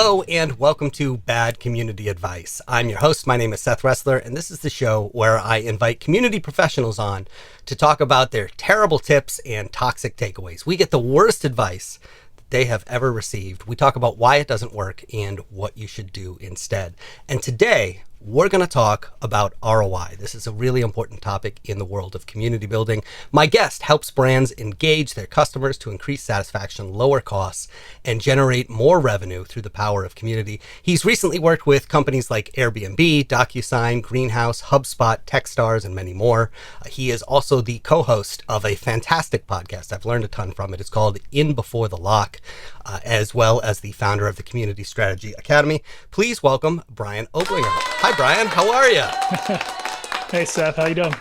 Hello and welcome to Bad Community Advice. I'm your host. My name is Seth Ressler, and this is the show where I invite community professionals on to talk about their terrible tips and toxic takeaways. We get the worst advice that they have ever received. We talk about why it doesn't work and what you should do instead. And today, we're going to talk about ROI. This is a really important topic in the world of community building. My guest helps brands engage their customers to increase satisfaction, lower costs, and generate more revenue through the power of community. He's recently worked with companies like Airbnb, DocuSign, Greenhouse, HubSpot, Techstars, and many more. He is also the co-host of a fantastic podcast. I've learned a ton from it. It's called In Before the Lock, as well as the founder of the Community Strategy Academy. Please welcome Brian Oblinger. Hi, Brian. How are you? Hey, Seth. How you doing?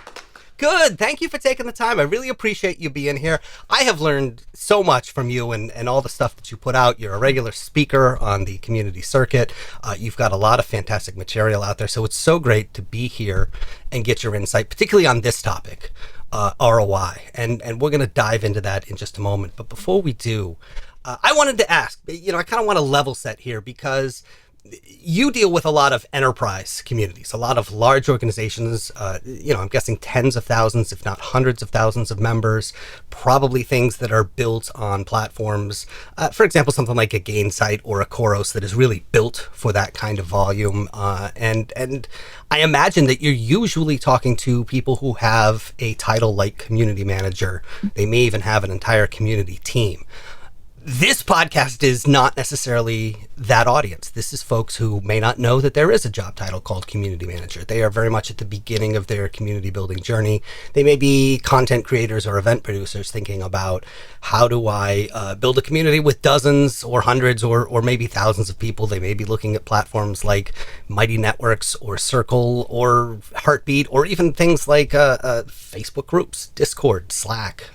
Good. Thank you for taking the time. I really appreciate you being here. I have learned so much from you and all the stuff that you put out. You're a regular speaker on the community circuit. You've got a lot of fantastic material out there. So it's so great to be here and get your insight, particularly on this topic, ROI. And we're going to dive into that in just a moment. But before we do, I wanted to ask, I kind of want to level set here because you deal with a lot of enterprise communities, a lot of large organizations, I'm guessing tens of thousands, if not hundreds of thousands of members, probably things that are built on platforms, for example, something like a Gainsight or a Khoros that is really built for that kind of volume. And I imagine that you're usually talking to people who have a title like community manager. They may even have an entire community team. This podcast is not necessarily that audience. This is folks who may not know that there is a job title called community manager. They are very much at the beginning of their community building journey. They may be content creators or event producers thinking about how do I build a community with dozens or hundreds or maybe thousands of people. They may be looking at platforms like Mighty Networks or Circle or Heartbeat or even things like Facebook groups, Discord, Slack,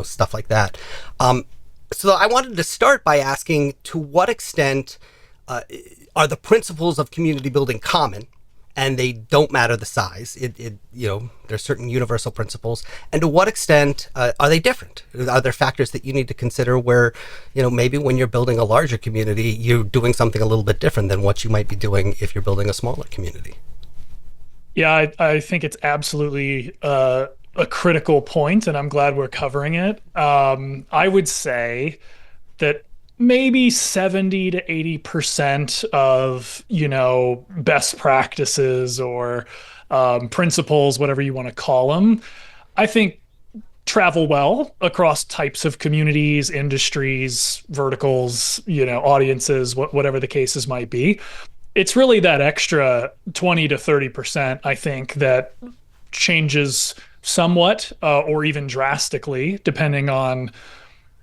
stuff like that. So I wanted to start by asking, to what extent are the principles of community building common, and they don't matter the size? There's certain universal principles, and to what extent are they different? Are there factors that you need to consider where, maybe when you're building a larger community, you're doing something a little bit different than what you might be doing if you're building a smaller community? Yeah, I think it's absolutely a critical point, and I'm glad we're covering it. I would say that maybe 70 to 80% of, best practices or principles, whatever you want to call them, I think travel well across types of communities, industries, verticals, audiences, whatever the cases might be. It's really that extra 20 to 30%, I think, that changes somewhat or even drastically, depending on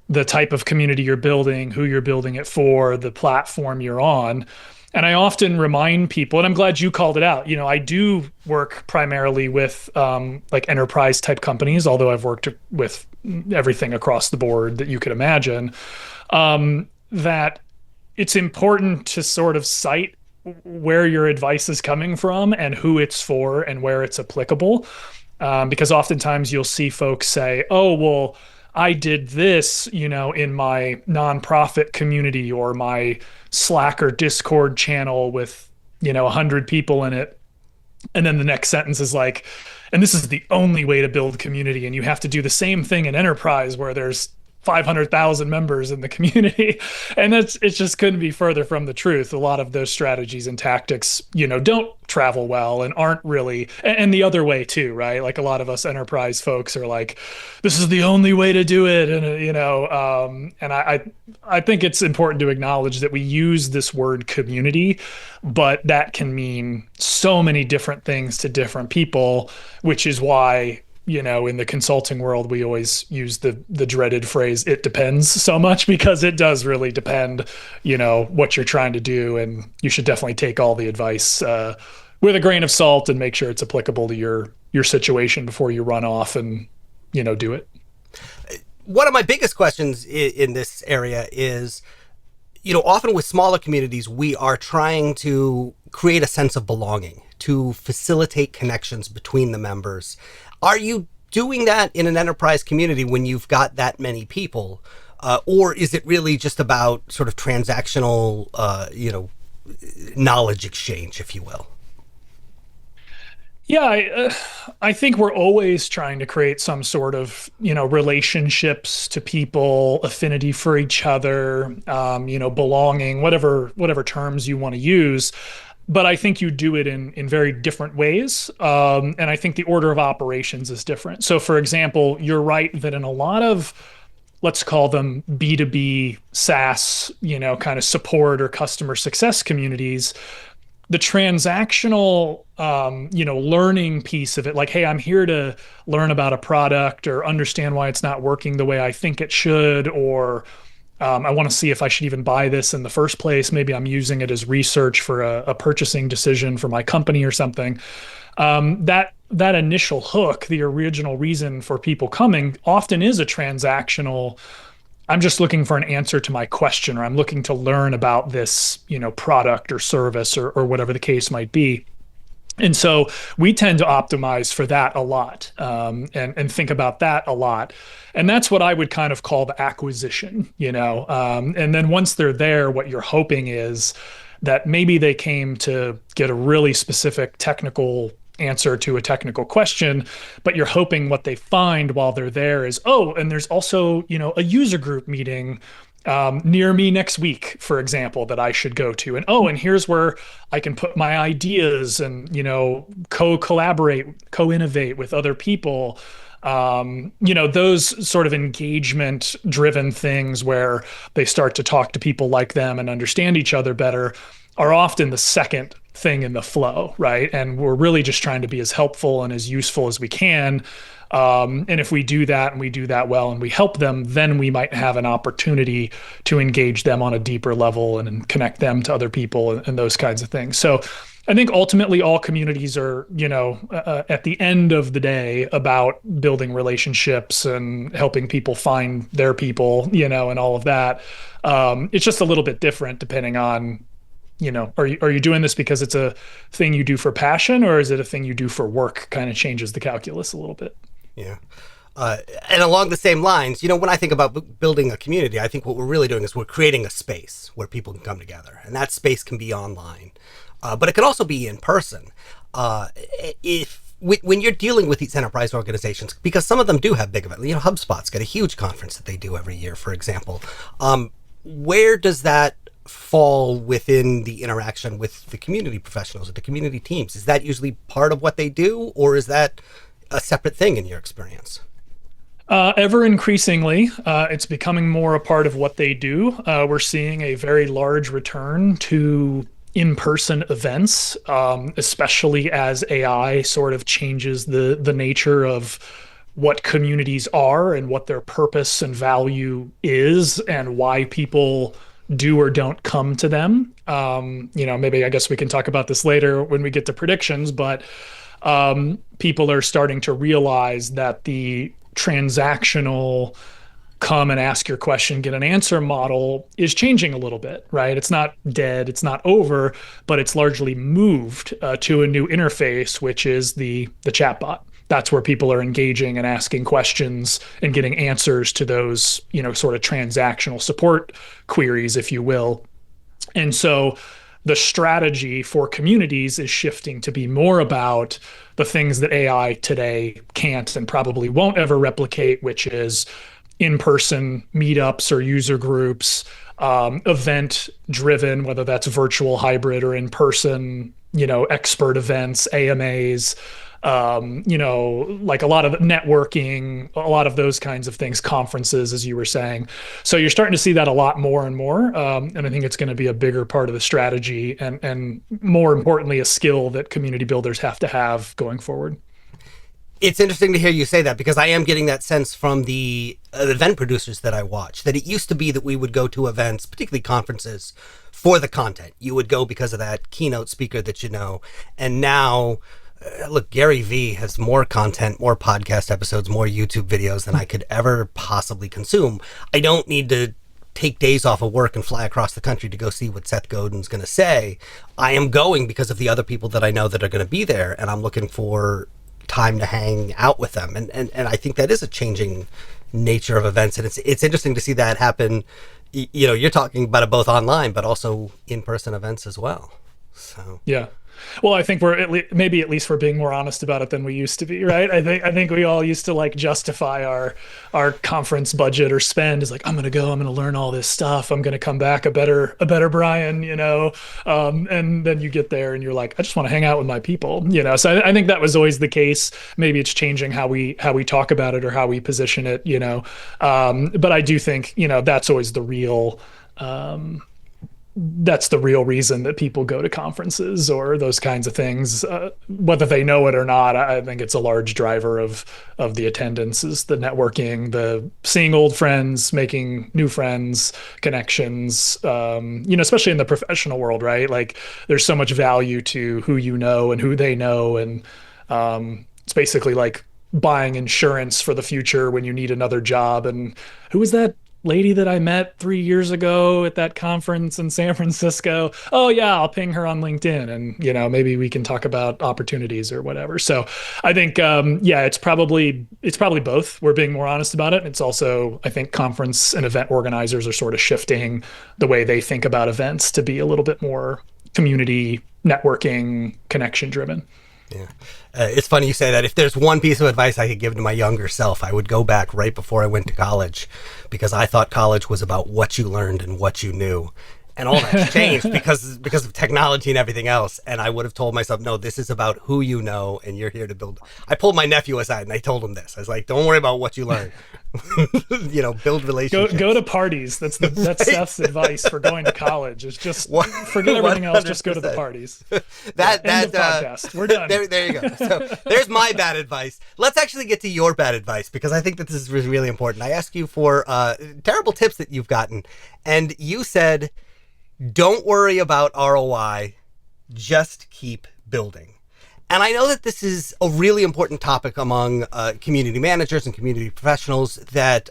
the type of community you're building, who you're building it for, the platform you're on. And I often remind people, and I'm glad you called it out, I do work primarily with like enterprise type companies, although I've worked with everything across the board that you could imagine, that it's important to sort of cite where your advice is coming from and who it's for and where it's applicable. Because oftentimes you'll see folks say, oh, well, I did this, in my nonprofit community or my Slack or Discord channel with, 100 people in it. And then the next sentence is like, and this is the only way to build community. And you have to do the same thing in enterprise where there's 500,000 members in the community. And it just couldn't be further from the truth. A lot of those strategies and tactics, don't travel well and aren't really, and the other way too, right? Like a lot of us enterprise folks are like, this is the only way to do it. And, and I think it's important to acknowledge that we use this word community, but that can mean so many different things to different people, which is why in the consulting world, we always use the dreaded phrase, it depends, so much, because it does really depend, what you're trying to do. And you should definitely take all the advice with a grain of salt and make sure it's applicable to your situation before you run off and, do it. One of my biggest questions in this area is, often with smaller communities, we are trying to create a sense of belonging, to facilitate connections between the members. Are you doing that in an enterprise community when you've got that many people? Or is it really just about sort of transactional, knowledge exchange, if you will? Yeah, I think we're always trying to create some sort of, relationships to people, affinity for each other, belonging, whatever terms you want to use. But I think you do it in very different ways. And I think the order of operations is different. So, for example, you're right that in a lot of, let's call them B2B SaaS, kind of support or customer success communities, the transactional learning piece of it, like, hey, I'm here to learn about a product or understand why it's not working the way I think it should, or I want to see if I should even buy this in the first place. Maybe I'm using it as research for a purchasing decision for my company or something. That initial hook, the original reason for people coming, often is a transactional. I'm just looking for an answer to my question, or I'm looking to learn about this, product or service or whatever the case might be. And so we tend to optimize for that a lot, and think about that a lot. And that's what I would kind of call the acquisition, And then once they're there, what you're hoping is that maybe they came to get a really specific technical answer to a technical question, but you're hoping what they find while they're there is, oh, and there's also, a user group meeting near me next week, for example, that I should go to. And oh, and here's where I can put my ideas and, co-collaborate, co-innovate with other people. Those sort of engagement driven things where they start to talk to people like them and understand each other better are often the second thing in the flow, right? And we're really just trying to be as helpful and as useful as we can. And if we do that and we do that well and we help them, then we might have an opportunity to engage them on a deeper level and connect them to other people and those kinds of things. So I think ultimately all communities are, at the end of the day about building relationships and helping people find their people, and all of that. It's just a little bit different depending on, are you doing this because it's a thing you do for passion, or is it a thing you do for work? Kind of changes the calculus a little bit. Yeah. And along the same lines, when I think about building a community, I think what we're really doing is we're creating a space where people can come together, and that space can be online, but it can also be in person. When you're dealing with these enterprise organizations, because some of them do have big events, HubSpot's got a huge conference that they do every year, for example. Where does that fall within the interaction with the community professionals or the community teams? Is that usually part of what they do, or is that a separate thing in your experience? Ever increasingly, it's becoming more a part of what they do. We're seeing a very large return to in-person events, especially as AI sort of changes the nature of what communities are and what their purpose and value is and why people do or don't come to them. Maybe I guess we can talk about this later when we get to predictions, but people are starting to realize that the transactional come and ask your question, get an answer model is changing a little bit, right? It's not dead, it's not over, but it's largely moved to a new interface, which is the chatbot. That's where people are engaging and asking questions and getting answers to those, sort of transactional support queries, if you will. And so the strategy for communities is shifting to be more about the things that AI today can't and probably won't ever replicate, which is in-person meetups or user groups, event driven, whether that's virtual, hybrid, or in-person, expert events, AMAs, like a lot of networking, a lot of those kinds of things, conferences, as you were saying. So you're starting to see that a lot more and more. And I think it's going to be a bigger part of the strategy and more importantly, a skill that community builders have to have going forward. It's interesting to hear you say that, because I am getting that sense from the event producers that I watch, that it used to be that we would go to events, particularly conferences, for the content. You would go because of that keynote speaker that and now, look, Gary Vee has more content, more podcast episodes, more YouTube videos than I could ever possibly consume. I don't need to take days off of work and fly across the country to go see what Seth Godin's going to say. I am going because of the other people that I know that are going to be there, and I'm looking for time to hang out with them. And I think that is a changing nature of events, and it's interesting to see that happen. You know, you're talking about it both online, but also in-person events as well. So Yeah. Well, I think we're maybe at least we're being more honest about it than we used to be, right? I think we all used to like justify our conference budget or spend as like, I'm gonna go, I'm gonna learn all this stuff, I'm gonna come back a better Brian, and then you get there and you're like, I just want to hang out with my people, So I think that was always the case. Maybe it's changing how we talk about it or how we position it, But I do think that's always the real. That's the real reason that people go to conferences or those kinds of things, whether they know it or not. I think it's a large driver of the attendance is the networking, the seeing old friends, making new friends, connections. Especially in the professional world, right? Like there's so much value to who you know and who they know, and it's basically like buying insurance for the future when you need another job. And who was that lady that I met 3 years ago at that conference in San Francisco? Oh yeah, I'll ping her on LinkedIn and maybe we can talk about opportunities or whatever. So I think yeah, it's probably both. We're being more honest about it. It's also, I think, conference and event organizers are sort of shifting the way they think about events to be a little bit more community networking, connection driven. yeah. It's funny you say that. If there's one piece of advice I could give to my younger self, I would go back right before I went to college, because I thought college was about what you learned and what you knew. And all that's changed because of technology and everything else. And I would have told myself, no, this is about who you know, and you're here to build. I pulled my nephew aside and I told him this. I was like, don't worry about what you learn. Build relationships. Go to parties. That's right? Seth's advice for going to college. Is just forget everything else. Just go to the parties. End of podcast. We're done. There you go. So there's my bad advice. Let's actually get to your bad advice, because I think that this is really important. I asked you for terrible tips that you've gotten, and you said, don't worry about ROI, just keep building. And I know that this is a really important topic among community managers and community professionals, that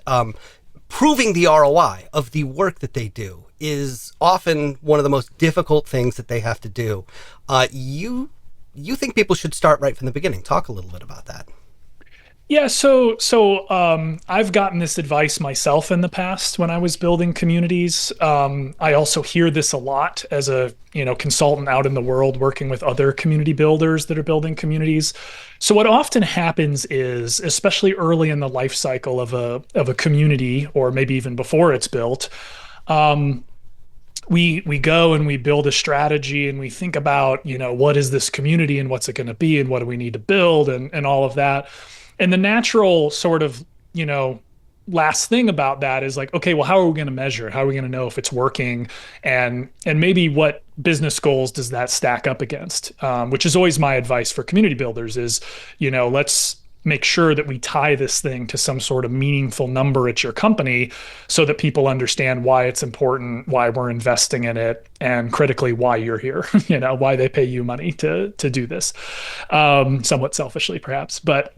proving the ROI of the work that they do is often one of the most difficult things that they have to do. You think people should start right from the beginning. Talk a little bit about that. Yeah, so I've gotten this advice myself in the past when I was building communities. I also hear this a lot as a consultant out in the world working with other community builders that are building communities. So what often happens is, especially early in the life cycle of a community, or maybe even before it's built, we go and we build a strategy and we think about what is this community and what's it going to be and what do we need to build and all of that. And the natural sort of, last thing about that is like, okay, well, how are we going to measure? How are we going to know if it's working? And maybe what business goals does that stack up against? Which is always my advice for community builders is, let's make sure that we tie this thing to some sort of meaningful number at your company so that people understand why it's important, why we're investing in it, and critically, why you're here, why they pay you money to do this, somewhat selfishly perhaps. But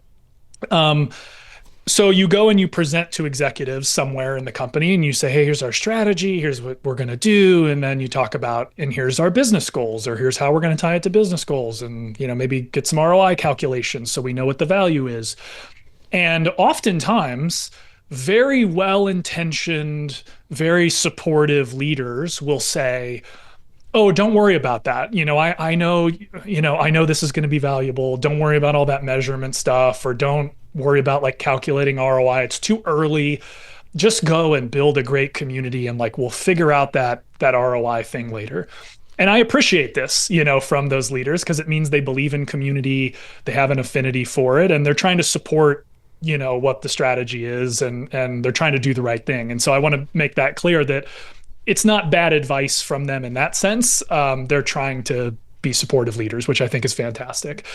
so you go and you present to executives somewhere in the company and you say, hey, here's our strategy, here's what we're going to do. And then you talk about, and here's our business goals, or here's how we're going to tie it to business goals, and, maybe get some ROI calculations so we know what the value is. And oftentimes, very well-intentioned, very supportive leaders will say, oh, don't worry about that. I know this is going to be valuable. Don't worry about all that measurement stuff, or don't worry about like calculating ROI. It's too early. Just go and build a great community, and like we'll figure out that ROI thing later. And I appreciate this, from those leaders, because it means they believe in community, they have an affinity for it, and they're trying to support what the strategy is, and they're trying to do the right thing. And so I want to make that clear that it's not bad advice from them in that sense. They're trying to be supportive leaders, which I think is fantastic.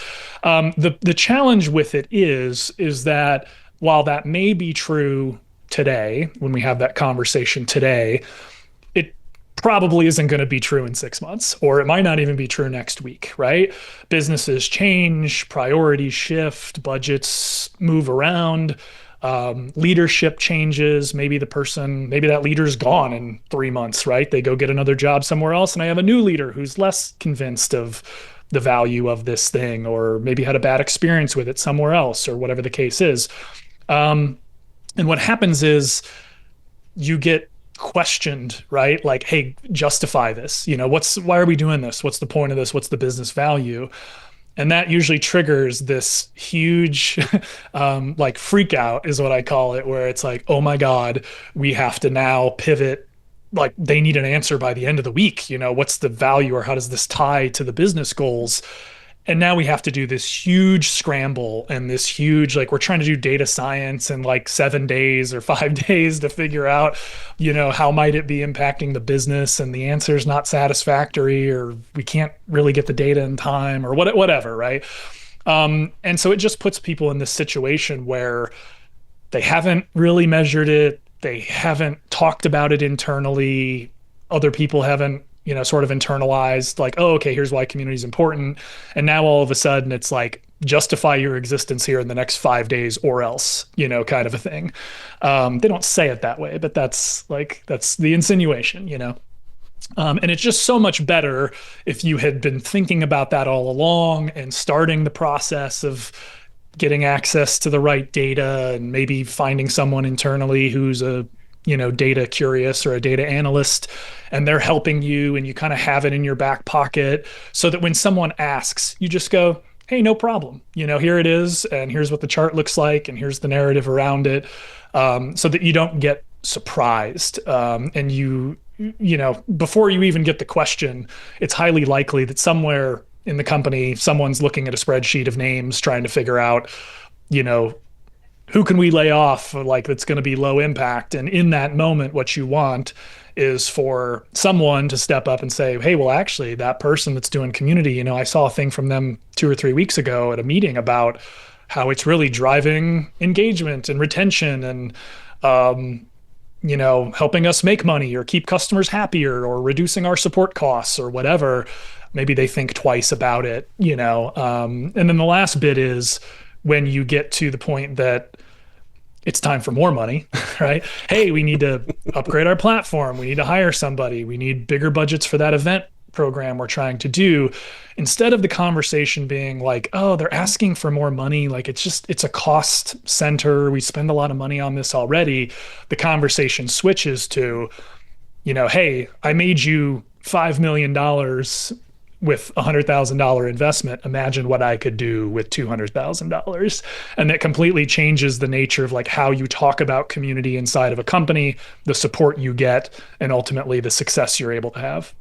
The challenge with it is that while that may be true today, when we have that conversation today, it probably isn't going to be true in 6 months, or it might not even be true next week, right? Businesses change, priorities shift, budgets move around. Leadership changes. Maybe that leader's gone in 3 months, right? They go get another job somewhere else, and I have a new leader who's less convinced of the value of this thing, or maybe had a bad experience with it somewhere else, or whatever the case is. And what happens is you get questioned, right? Like, hey, justify this. Why are we doing this? What's the point of this? What's the business value? And that usually triggers this huge like freak out is what I call it, where it's like, oh my God, we have to now pivot. Like they need an answer by the end of the week. What's the value or how does this tie to the business goals? And now we have to do this huge scramble and this huge, like we're trying to do data science in like 7 days or 5 days to figure out, how might it be impacting the business, and the answer is not satisfactory, or we can't really get the data in time, or whatever, right? And so it just puts people in this situation where they haven't really measured it. They haven't talked about it internally. Other people haven't, sort of internalized like, oh, okay, here's why community is important. And now all of a sudden it's like, justify your existence here in the next 5 days or else, kind of a thing. They don't say it that way, but that's the insinuation. And it's just so much better if you had been thinking about that all along and starting the process of getting access to the right data and maybe finding someone internally who's a data curious or a data analyst, and they're helping you, and you kind of have it in your back pocket so that when someone asks, you just go, hey, no problem. Here it is, and here's what the chart looks like, and here's the narrative around it, so that you don't get surprised. And before you even get the question, it's highly likely that somewhere in the company, someone's looking at a spreadsheet of names trying to figure out, who can we lay off, like that's going to be low impact. And in that moment, what you want is for someone to step up and say, hey, well, actually, that person that's doing community, I saw a thing from them 2 or 3 weeks ago at a meeting about how it's really driving engagement and retention and, helping us make money or keep customers happier or reducing our support costs or whatever. Maybe they think twice about it, and then the last bit is when you get to the point that it's time for more money, right? Hey, we need to upgrade our platform. We need to hire somebody. We need bigger budgets for that event program we're trying to do. Instead of the conversation being like, oh, they're asking for more money. Like it's a cost center. We spend a lot of money on this already. The conversation switches to, hey, I made you $5 million with $100,000 investment. Imagine what I could do with $200,000. And that completely changes the nature of like how you talk about community inside of a company, the support you get, and ultimately the success you're able to have.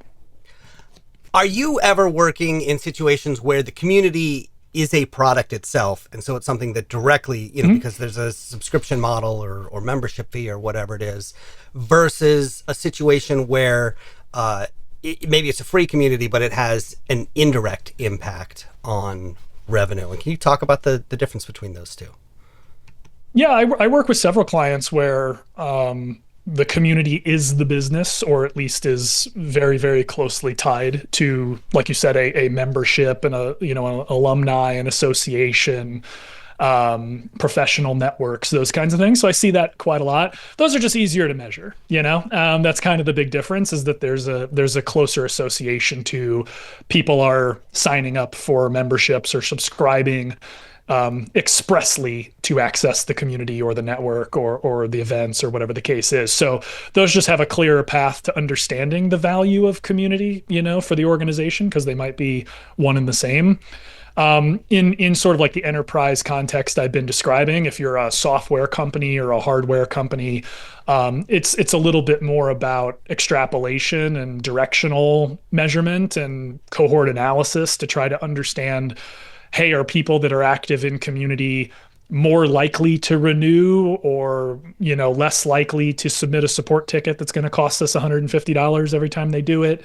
Are you ever working in situations where the community is a product itself, and so it's something that directly, because there's a subscription model or membership fee or whatever it is, versus a situation where maybe it's a free community, but it has an indirect impact on revenue? And can you talk about the difference between those two? Yeah, I work with several clients where the community is the business, or at least is very, very closely tied to, like you said, a membership and an alumni and association, professional networks, those kinds of things. So I see that quite a lot. Those are just easier to measure. That's kind of the big difference, is that there's a closer association to people are signing up for memberships or subscribing expressly to access the community or the network or the events or whatever the case is. So those just have a clearer path to understanding the value of community, for the organization, because they might be one and the same. In sort of like the enterprise context I've been describing, if you're a software company or a hardware company, it's a little bit more about extrapolation and directional measurement and cohort analysis to try to understand, hey, are people that are active in community more likely to renew, or less likely to submit a support ticket that's going to cost us $150 every time they do it?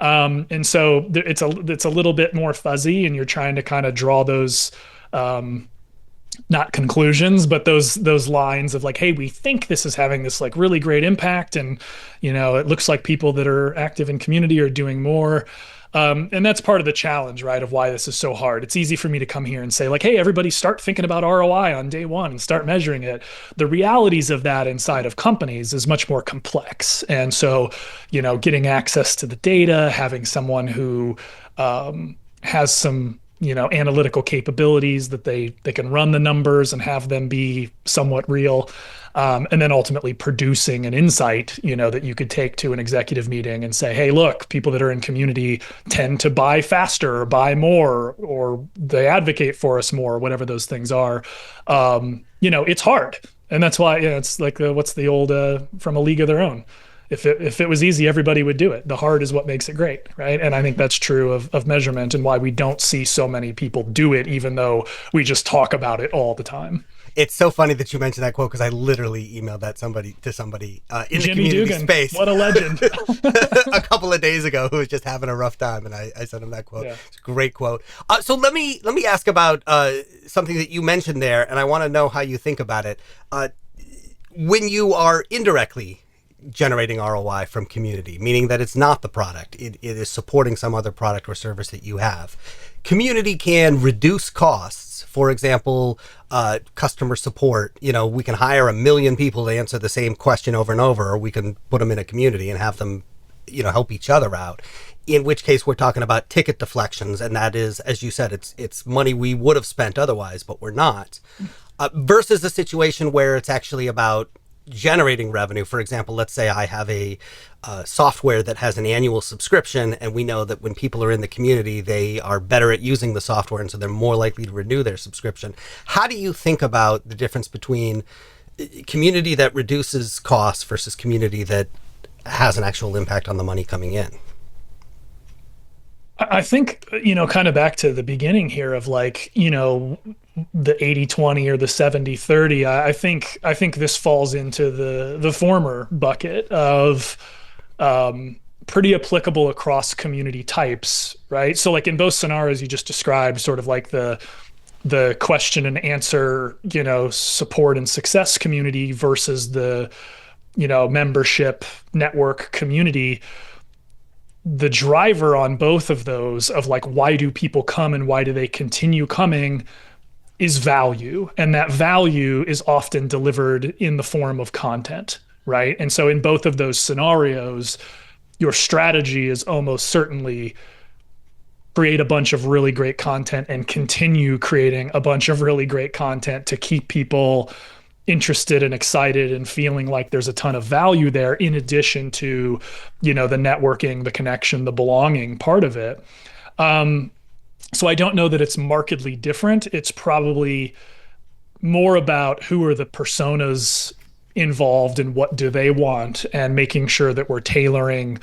And so it's a little bit more fuzzy, and you're trying to kind of draw those, not conclusions, but those lines of like, hey, we think this is having this like really great impact, and it looks like people that are active in community are doing more. And that's part of the challenge, right, of why this is so hard. It's easy for me to come here and say like, hey, everybody start thinking about ROI on day one and start measuring it. The realities of that inside of companies is much more complex. And so, getting access to the data, having someone who has some analytical capabilities that they can run the numbers and have them be somewhat real. And then ultimately producing an insight, that you could take to an executive meeting and say, hey, look, people that are in community tend to buy faster or buy more, or they advocate for us more, whatever those things are. It's hard. And that's why, it's like, what's the old, from A League of Their Own? If it was easy, everybody would do it. The hard is what makes it great, right? And I think that's true of measurement, and why we don't see so many people do it, even though we just talk about it all the time. It's so funny that you mentioned that quote, because I literally emailed that to somebody in Jimmy the community Dugan, space. what a legend! A couple of days ago, who was just having a rough time, and I sent him that quote. Yeah. It's a great quote. So let me ask about something that you mentioned there, and I want to know how you think about it. When you are indirectly generating ROI from community, meaning that it's not the product, it is supporting some other product or service that you have. Community can reduce costs. For example, customer support. We can hire 1 million people to answer the same question over and over, or we can put them in a community and have them, help each other out. In which case, we're talking about ticket deflections, and that is, as you said, it's money we would have spent otherwise, but we're not. Versus a situation where it's actually about generating revenue. For example, let's say I have a software that has an annual subscription, and we know that when people are in the community, they are better at using the software, and so they're more likely to renew their subscription. How do you think about the difference between community that reduces costs versus community that has an actual impact on the money coming in? I think, kind of back to the beginning here of like, the 80-20 or the 70-30. I think this falls into the former bucket of pretty applicable across community types, right? So like in both scenarios you just described, sort of like the question and answer, support and success community versus the, membership network community. The driver on both of those of like, why do people come and why do they continue coming, is value. And that value is often delivered in the form of content, right? And so in both of those scenarios, your strategy is almost certainly create a bunch of really great content and continue creating a bunch of really great content to keep people interested and excited and feeling like there's a ton of value there, in addition to, the networking, the connection, the belonging part of it. So I don't know that it's markedly different. It's probably more about who are the personas involved and what do they want, and making sure that we're tailoring,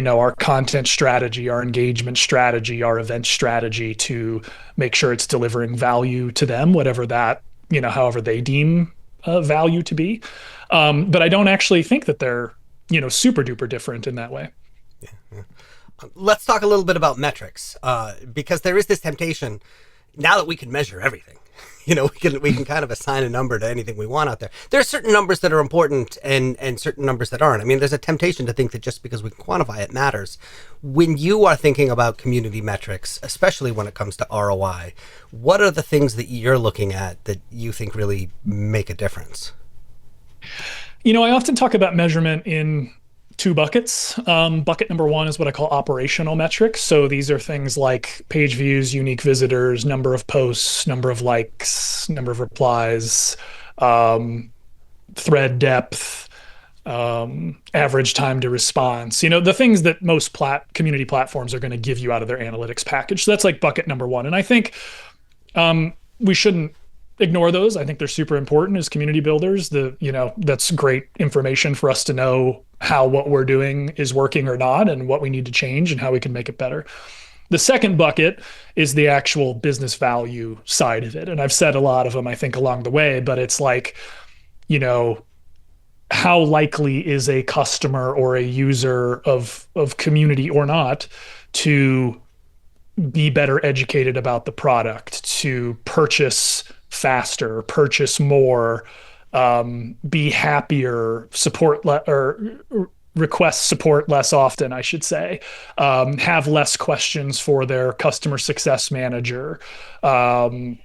our content strategy, our engagement strategy, our event strategy to make sure it's delivering value to them, whatever that, however they deem value to be. But I don't actually think that they're, super duper different in that way. Yeah. Let's talk a little bit about metrics, because there is this temptation now that we can measure everything. We can kind of assign a number to anything we want out there. There are certain numbers that are important and certain numbers that aren't. I mean, there's a temptation to think that just because we can quantify it matters. When you are thinking about community metrics, especially when it comes to ROI, what are the things that you're looking at that you think really make a difference? I often talk about measurement in two buckets. Bucket number one is what I call operational metrics. So these are things like page views, unique visitors, number of posts, number of likes, number of replies, thread depth, average time to response, the things that most community platforms are going to give you out of their analytics package. So that's like bucket number one. And I think we shouldn't ignore those. I think they're super important as community builders. That's great information for us to know how what we're doing is working or not, and what we need to change and how we can make it better. The second bucket is the actual business value side of it. And I've said a lot of them, I think, along the way, but it's like, how likely is a customer or a user of community or not to be better educated about the product, to purchase faster, purchase more, be happier, request support less often, I should say, have less questions for their customer success manager, buy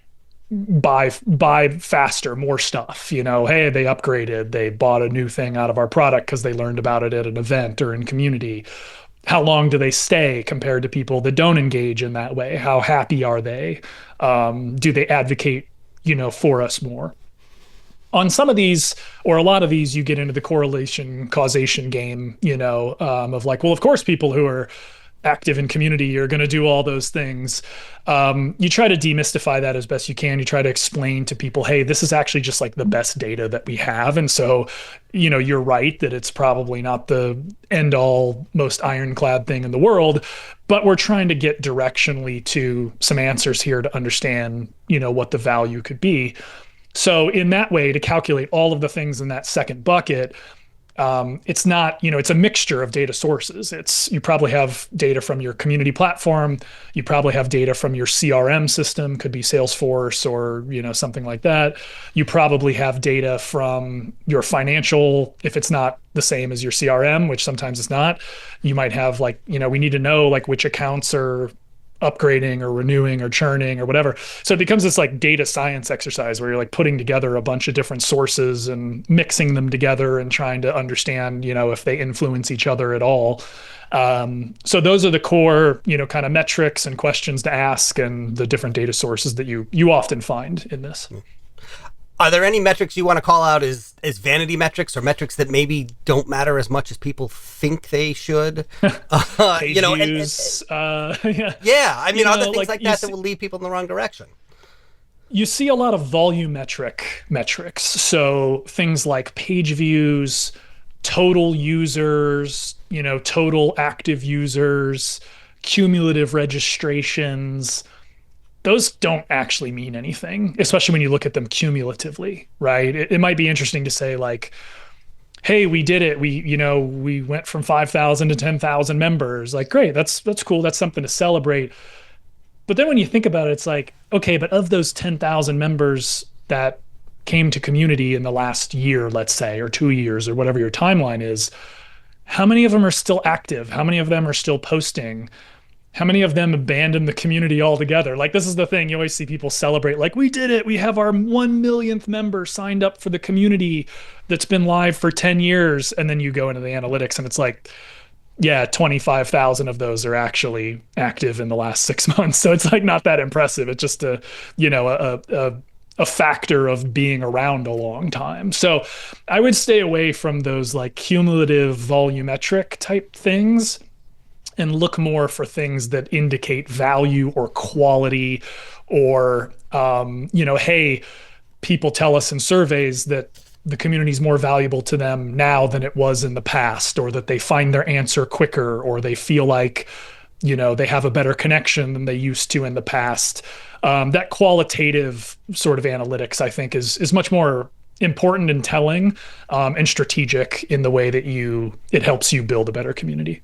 faster, more stuff, hey, they upgraded, they bought a new thing out of our product because they learned about it at an event or in community. how long do they stay compared to people that don't engage in that way? How happy are they? Do they advocate, for us more? On some of these, or a lot of these, you get into the correlation causation game, of like, well, of course, people who are active in community are going to do all those things. You try to demystify that as best you can. You try to explain to people, hey, this is actually just like the best data that we have. And so, you're right that it's probably not the end all, most ironclad thing in the world, but we're trying to get directionally to some answers here to understand, what the value could be. So in that way, to calculate all of the things in that second bucket, it's not, it's a mixture of data sources. You probably have data from your community platform. You probably have data from your CRM system, could be Salesforce or, something like that. You probably have data from your financial, if it's not the same as your CRM, which sometimes it's not. You might have we need to know which accounts are upgrading or renewing or churning or whatever. So it becomes this data science exercise where you're putting together a bunch of different sources and mixing them together and trying to understand, if they influence each other at all. So those are the core, kind of metrics and questions to ask and the different data sources that you often find in this. Are there any metrics you want to call out as vanity metrics or metrics that maybe don't matter as much as people think they should? Page views, yeah. I mean, other things like that will lead people in the wrong direction. You see a lot of volumetric metrics. So things like page views, total users, total active users, cumulative registrations. Those don't actually mean anything, especially when you look at them cumulatively, right? It might be interesting to say hey, we did it. We went from 5,000 to 10,000 members. Great, that's cool. That's something to celebrate. But then when you think about it, it's okay, but of those 10,000 members that came to community in the last year, let's say, or 2 years or whatever your timeline is, how many of them are still active? How many of them are still posting? How many of them abandoned the community altogether? This is the thing. You always see people celebrate, we did it. We have our 1 millionth member signed up for the community that's been live for 10 years. And then you go into the analytics and it's 25,000 of those are actually active in the last 6 months. So it's not that impressive. It's just a factor of being around a long time. So I would stay away from those cumulative volumetric type things and look more for things that indicate value or quality or, hey, people tell us in surveys that the community is more valuable to them now than it was in the past, or that they find their answer quicker, or they feel they have a better connection than they used to in the past. That qualitative sort of analytics, I think, is much more important and telling and strategic in the way that it helps you build a better community.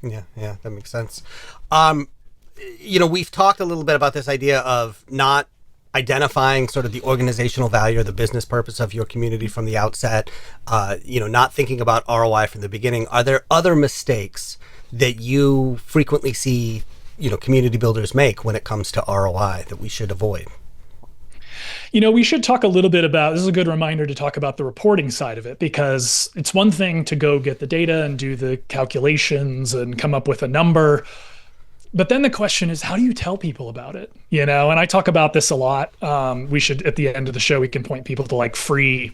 Yeah, that makes sense. We've talked a little bit about this idea of not identifying sort of the organizational value or the business purpose of your community from the outset, not thinking about ROI from the beginning. Are there other mistakes that you frequently see, community builders make when it comes to ROI that we should avoid? We should talk a little bit about, this is a good reminder to talk about the reporting side of it, because it's one thing to go get the data and do the calculations and come up with a number. But then the question is, how do you tell people about it? And I talk about this a lot. We should, at the end of the show, we can point people to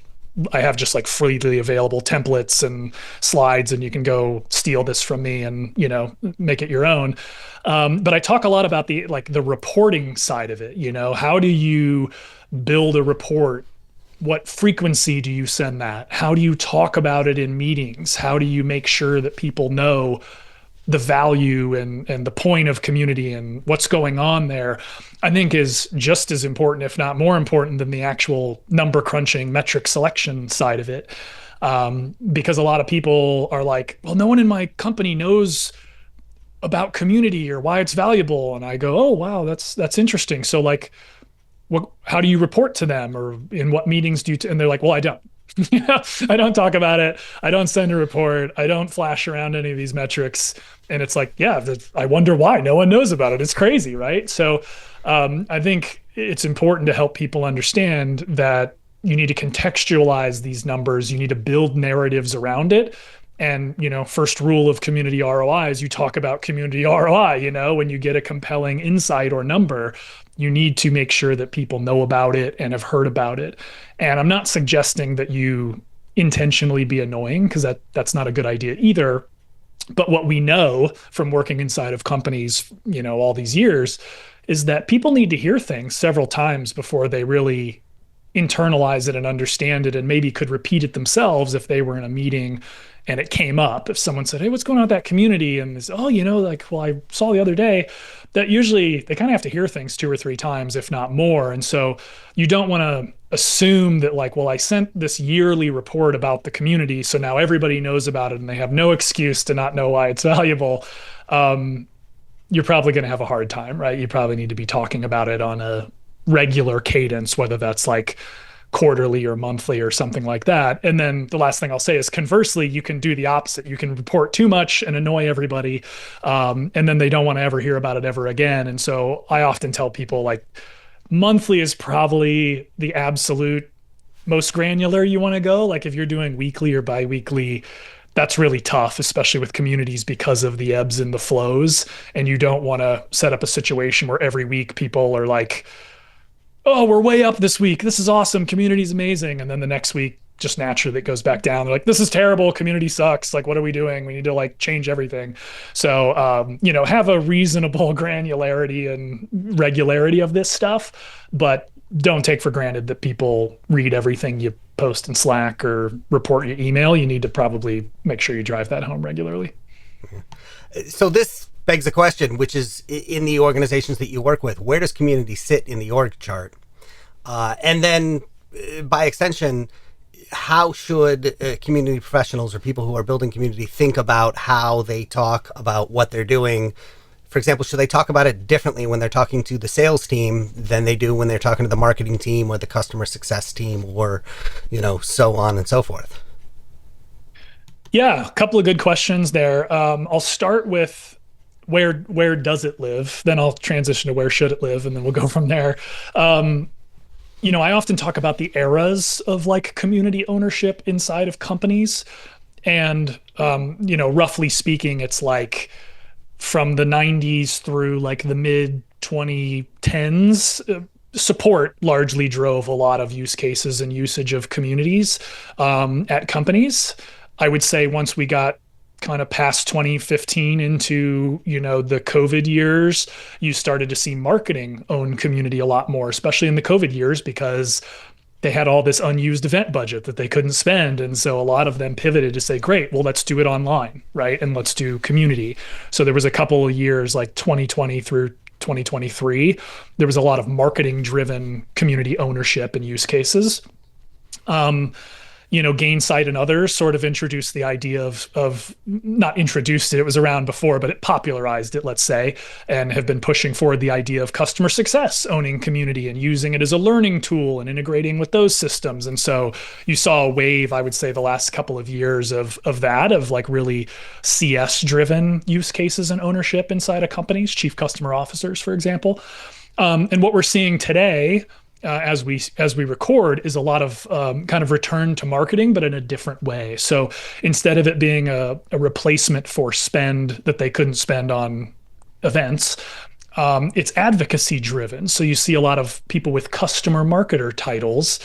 I have just freely available templates and slides, and you can go steal this from me and, make it your own. But I talk a lot about the reporting side of it. How do you build a report? What frequency do you send that? How do you talk about it in meetings? How do you make sure that people know the value and the point of community and what's going on there? I think is just as important, if not more important, than the actual number crunching metric selection side of it. Because a lot of people are well, no one in my company knows about community or why it's valuable. And I go, oh, wow, that's interesting. So how do you report to them, or in what meetings do you, and they're well, I don't. I don't talk about it. I don't send a report. I don't flash around any of these metrics. And it's I wonder why no one knows about it. It's crazy, right? So I think it's important to help people understand that you need to contextualize these numbers. You need to build narratives around it. And, first rule of community ROI is you talk about community ROI. When you get a compelling insight or number, you need to make sure that people know about it and have heard about it. And I'm not suggesting that you intentionally be annoying, because that's not a good idea either. But what we know from working inside of companies, all these years, is that people need to hear things several times before they really internalize it and understand it, and maybe could repeat it themselves if they were in a meeting and it came up. If someone said, "Hey, what's going on with that community?" And it's, "Oh, well, I saw the other day," that usually they kind of have to hear things two or three times, if not more. And so you don't want to assume that, like, well, I sent this yearly report about the community, so now everybody knows about it and they have no excuse to not know why it's valuable. You're probably going to have a hard time, right? You probably need to be talking about it on a regular cadence, whether that's like quarterly or monthly or something like that. And then the last thing I'll say is, conversely, you can do the opposite. You can report too much and annoy everybody, and then they don't want to ever hear about it ever again. And so I often tell people, like, monthly is probably the absolute most granular you want to go. Like, if you're doing weekly or biweekly, that's really tough, especially with communities, because of the ebbs and the flows. And you don't want to set up a situation where every week people are like, "Oh, we're way up this week. This is awesome. Community's amazing." And then the next week, just naturally, it goes back down. They're like, "This is terrible. Community sucks. Like, what are we doing? We need to, like, change everything." So, have a reasonable granularity and regularity of this stuff, but don't take for granted that people read everything you post in Slack or report your email. You need to probably make sure you drive that home regularly. So this begs a question, which is, in the organizations that you work with, where does community sit in the org chart? And then, by extension, how should community professionals or people who are building community think about how they talk about what they're doing? For example, should they talk about it differently when they're talking to the sales team than they do when they're talking to the marketing team or the customer success team, or, so on and so forth? Yeah, a couple of good questions there. I'll start with where does it live? Then I'll transition to where should it live, and then we'll go from there. I often talk about the eras of, like, community ownership inside of companies. And, roughly speaking, it's like from the 90s through like the mid 2010s, support largely drove a lot of use cases and usage of communities at companies. I would say once we got kind of past 2015 into, the COVID years, you started to see marketing own community a lot more, especially in the COVID years, because they had all this unused event budget that they couldn't spend. And so a lot of them pivoted to say, great, well, let's do it online, right? And let's do community. So there was a couple of years, like 2020 through 2023, there was a lot of marketing driven community ownership and use cases. Gainsight and others sort of introduced the idea of not introduced it, it was around before, but it popularized it, let's say, and have been pushing forward the idea of customer success owning community and using it as a learning tool and integrating with those systems. And so you saw a wave, I would say, the last couple of years of like really CS driven use cases and ownership inside of companies, chief customer officers, for example. And what we're seeing today, as we record, is a lot of kind of return to marketing, but in a different way. So instead of it being a replacement for spend that they couldn't spend on events, it's advocacy driven. So you see a lot of people with customer marketer titles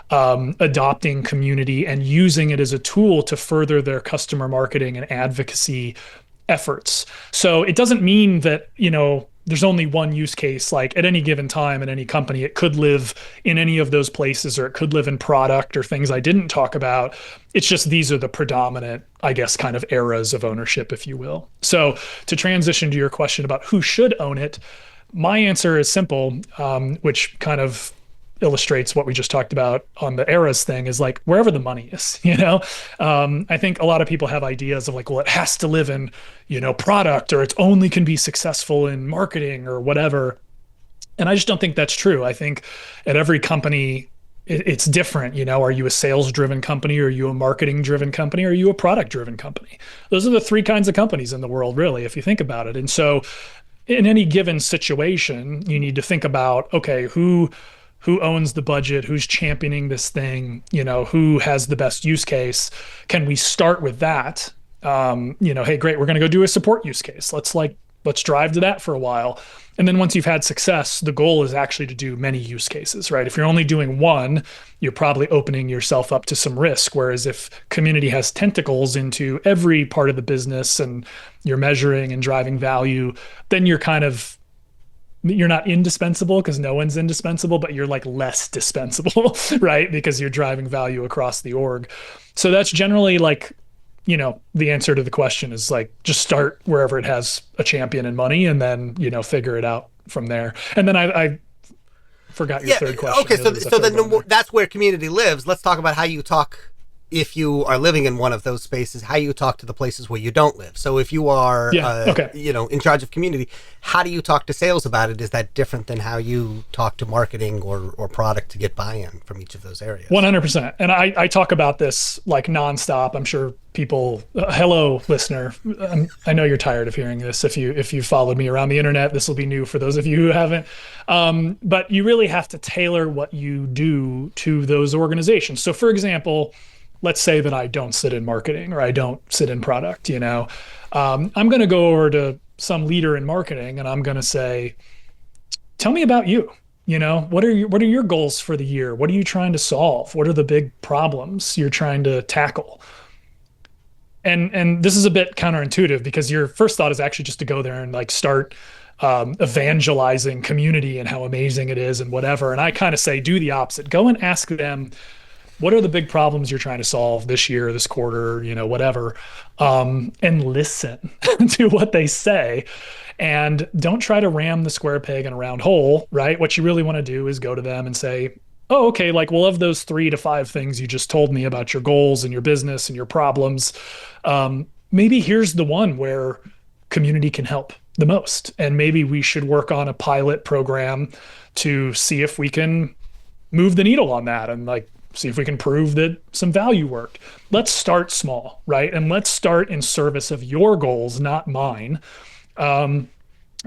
adopting community and using it as a tool to further their customer marketing and advocacy efforts. So it doesn't mean that, there's only one use case. Like, at any given time in any company, it could live in any of those places, or it could live in product or things I didn't talk about. It's just these are the predominant, I guess, kind of eras of ownership, if you will. So to transition to your question about who should own it, my answer is simple, which kind of illustrates what we just talked about on the eras thing, is like wherever the money is. I think a lot of people have ideas of like, well, it has to live in, product, or it only can be successful in marketing or whatever. And I just don't think that's true. I think at every company, it's different. Are you a sales driven company? Are you a marketing driven company? Are you a product driven company? Those are the three kinds of companies in the world, really, if you think about it. And so in any given situation, you need to think about, okay, who owns the budget, who's championing this thing, who has the best use case. Can we start with that Hey, great, we're going to go do a support use case. Let's drive to that for a while. And then once you've had success, the goal is actually to do many use cases, right? If you're only doing one, you're probably opening yourself up to some risk. Whereas if community has tentacles into every part of the business and you're measuring and driving value, then you're not indispensable because no one's indispensable, but you're like less dispensable, right? Because you're driving value across the org. So that's generally like, the answer to the question is like, just start wherever it has a champion and money and then, figure it out from there. And then I forgot your third question. Okay. So then that's where community lives. Let's talk about how you talk if you are living in one of those spaces, how you talk to the places where you don't live. So if you are, in charge of community, how do you talk to sales about it? Is that different than how you talk to marketing or product to get buy-in from each of those areas? 100%. And I talk about this like nonstop. I'm sure people, hello, listener. I know you're tired of hearing this. If you followed me around the internet, this will be new for those of you who haven't. But you really have to tailor what you do to those organizations. So for example, let's say that I don't sit in marketing or I don't sit in product, I'm going to go over to some leader in marketing and I'm going to say, tell me about you. What are your goals for the year? What are you trying to solve? What are the big problems you're trying to tackle? And this is a bit counterintuitive because your first thought is actually just to go there and like start evangelizing community and how amazing it is and whatever. And I kind of say, do the opposite. Go and ask them, what are the big problems you're trying to solve this year, this quarter, whatever, and listen to what they say. And don't try to ram the square peg in a round hole, right? What you really want to do is go to them and say, oh, okay, like, well, of those 3 to 5 things you just told me about your goals and your business and your problems, maybe here's the one where community can help the most. And maybe we should work on a pilot program to see if we can move the needle on that and like, see if we can prove that some value worked. Let's start small, right? And let's start in service of your goals, not mine. And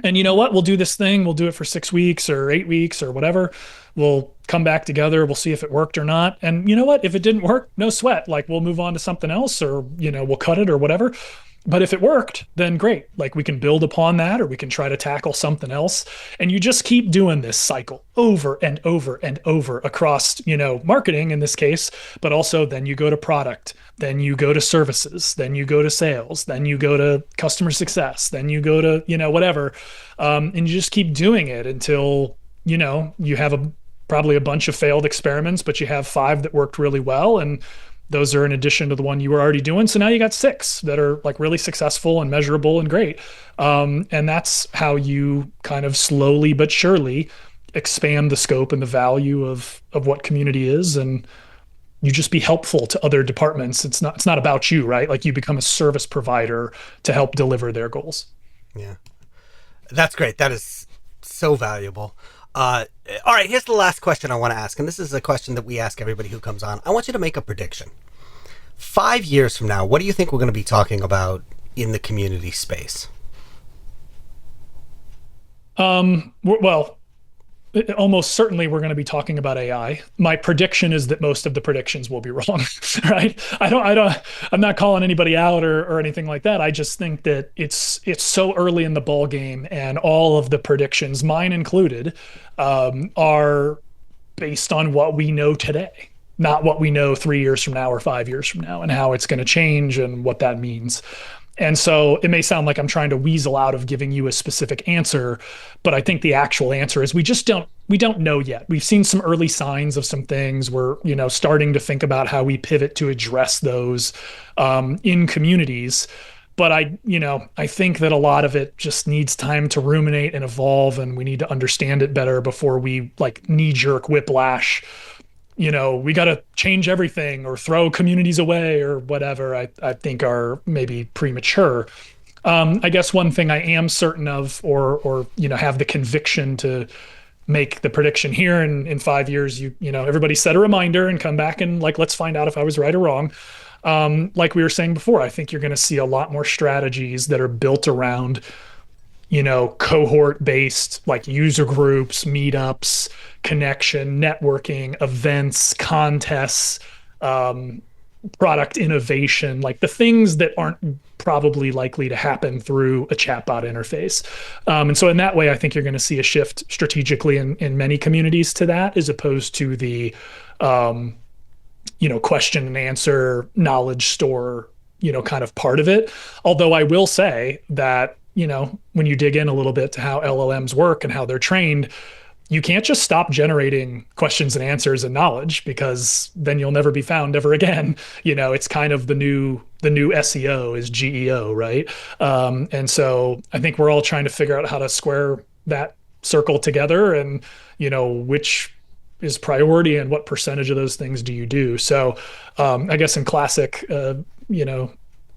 you know what? We'll do this thing. We'll do it for 6 weeks or 8 weeks or whatever. We'll come back together. We'll see if it worked or not. And you know what? If it didn't work, no sweat. Like we'll move on to something else or, we'll cut it or whatever. But if it worked, then great. Like we can build upon that or we can try to tackle something else. And you just keep doing this cycle over and over and over across, marketing in this case, but also then you go to product, then you go to services, then you go to sales, then you go to customer success, then you go to, whatever. And you just keep doing it until, you have probably a bunch of failed experiments, but you have 5 that worked really well. And those are in addition to the one you were already doing. So now you got 6 that are like really successful and measurable and great. And that's how you kind of slowly but surely expand the scope and the value of what community is. And you just be helpful to other departments. It's not about you, right? Like you become a service provider to help deliver their goals. Yeah, that's great. That is so valuable. All right, here's the last question I want to ask. And this is a question that we ask everybody who comes on. I want you to make a prediction. 5 years from now, what do you think we're going to be talking about in the community space? Well, almost certainly we're going to be talking about AI. My prediction is that most of the predictions will be wrong, right? I'm not calling anybody out or anything like that. I just think that it's so early in the ball game and all of the predictions, mine included, are based on what we know today, not what we know 3 years from now or 5 years from now and how it's going to change and what that means. And so it may sound like I'm trying to weasel out of giving you a specific answer, but I think the actual answer is we don't know yet. We've seen some early signs of some things. We're, starting to think about how we pivot to address those in communities. But I think that a lot of it just needs time to ruminate and evolve, and we need to understand it better before we like knee-jerk whiplash. We got to change everything or throw communities away or whatever, I think are maybe premature. I guess one thing I am certain of or have the conviction to make the prediction here in 5 years, everybody set a reminder and come back and like, let's find out if I was right or wrong. Like we were saying before, I think you're going to see a lot more strategies that are built around cohort-based, like user groups, meetups, connection, networking, events, contests, product innovation, like the things that aren't probably likely to happen through a chatbot interface. And so in that way, I think you're going to see a shift strategically in many communities to that, as opposed to the question and answer knowledge store, kind of part of it. Although I will say that, when you dig in a little bit to how LLMs work and how they're trained, you can't just stop generating questions and answers and knowledge, because then you'll never be found ever again. It's kind of the new SEO is GEO, right? And so I think we're all trying to figure out how to square that circle together, and which is priority and what percentage of those things do you do. So I guess in classic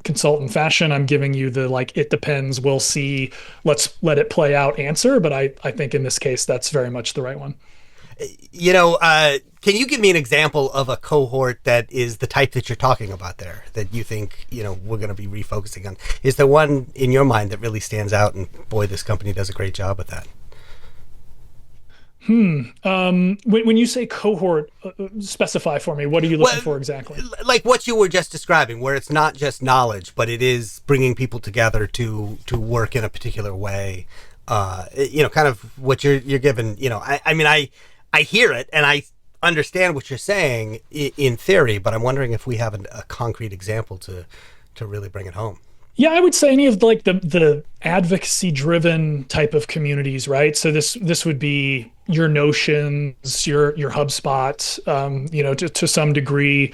consultant fashion, I'm giving you the it depends, we'll see, let's let it play out answer. But I think in this case, that's very much the right one. Can you give me an example of a cohort that is the type that you're talking about there, that you think, we're going to be refocusing on? Is there one in your mind that really stands out, and boy, this company does a great job with that? When you say cohort, specify for me, what are you looking for exactly? Like what you were just describing, where it's not just knowledge, but it is bringing people together to work in a particular way. Kind of what you're given. I hear it and I understand what you're saying in theory, but I'm wondering if we have a concrete example to really bring it home. Yeah, I would say any of the advocacy driven type of communities, right? So this would be your Notions, your HubSpot, to some degree,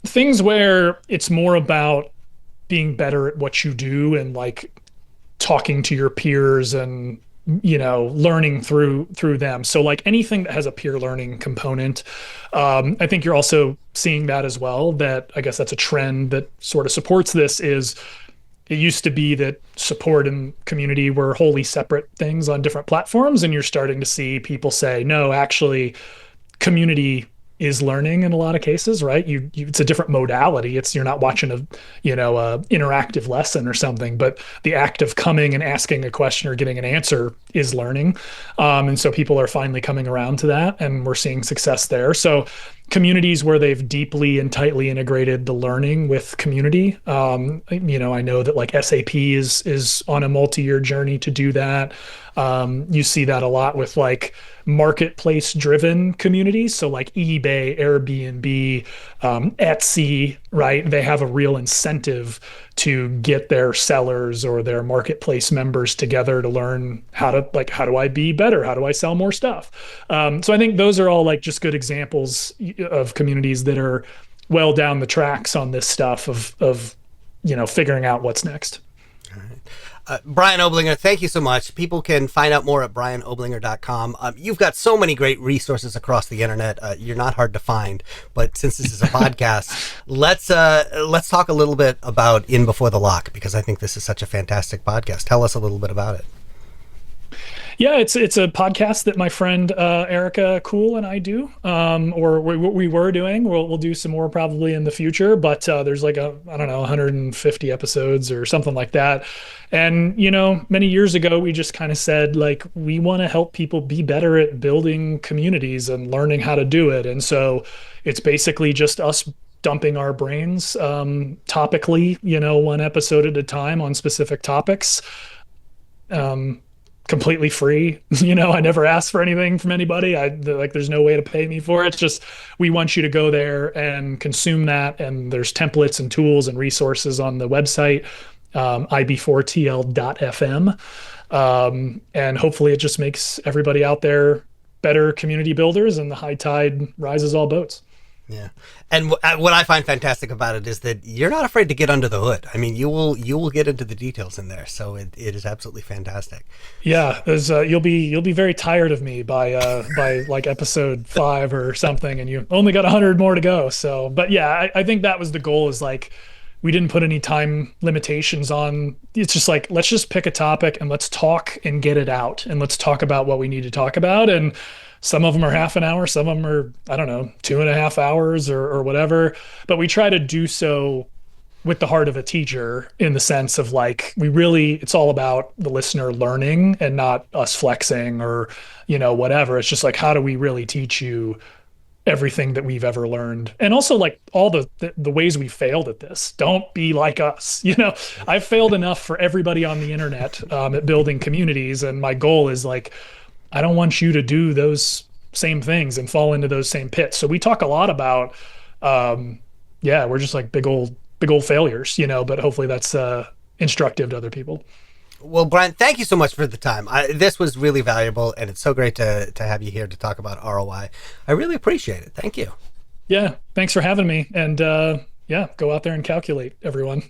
things where it's more about being better at what you do, and talking to your peers and learning through them. So anything that has a peer learning component. I think you're also seeing that as well, that I guess that's a trend that sort of supports this. Is it used to be that support and community were wholly separate things on different platforms, and you're starting to see people say, no, actually, community is learning in a lot of cases, right? It's a different modality. You're not watching a interactive lesson or something, but the act of coming and asking a question or getting an answer is learning. And so people are finally coming around to that, and we're seeing success there. So communities where they've deeply and tightly integrated the learning with community. I know that SAP is on a multi-year journey to do that. You see that a lot with marketplace driven communities. So eBay, Airbnb, Etsy, right? They have a real incentive to get their sellers or their marketplace members together to learn how do I be better? How do I sell more stuff? So I think those are all just good examples of communities that are well down the tracks on this stuff of figuring out what's next. All right. Brian Oblinger, thank you so much. People can find out more at brianoblinger.com. You've got so many great resources across the internet. You're not hard to find, but since this is a podcast, let's talk a little bit about In Before the Lock, because I think this is such a fantastic podcast. Tell us a little bit about it. Yeah, it's a podcast that my friend Erica Cool and I do, or we were doing. We'll do some more probably in the future, but there's 150 episodes or something like that. And many years ago, we just kind of said we want to help people be better at building communities and learning how to do it. And so it's basically just us dumping our brains topically, one episode at a time on specific topics. Completely free. I never asked for anything from anybody. There's no way to pay me for it. It's just, we want you to go there and consume that. And there's templates and tools and resources on the website, ib4tl.fm. And hopefully it just makes everybody out there better community builders, and the high tide rises all boats. Yeah. And what I find fantastic about it is that you're not afraid to get under the hood. I mean, you will get into the details in there. So it is absolutely fantastic. Yeah. You'll be very tired of me by episode 5 or something, and you only got 100 more to go. So, but yeah, I think that was the goal, is we didn't put any time limitations on. It's just let's just pick a topic and let's talk and get it out, and let's talk about what we need to talk about. And some of them are half an hour, some of them are, 2.5 hours or whatever. But we try to do so with the heart of a teacher, in the sense of it's all about the listener learning and not us flexing or, whatever. It's just how do we really teach you everything that we've ever learned, and also like all the ways we failed at this. Don't be like us. I've failed enough for everybody on the internet at building communities, and my goal is like, I don't want you to do those same things and fall into those same pits. So we talk a lot about we're just like big old failures, but hopefully that's instructive to other people. Well, Brian, thank you so much for the time. This was really valuable, and it's so great to have you here to talk about ROI. I really appreciate it. Thank you. Yeah, thanks for having me. And go out there and calculate, everyone.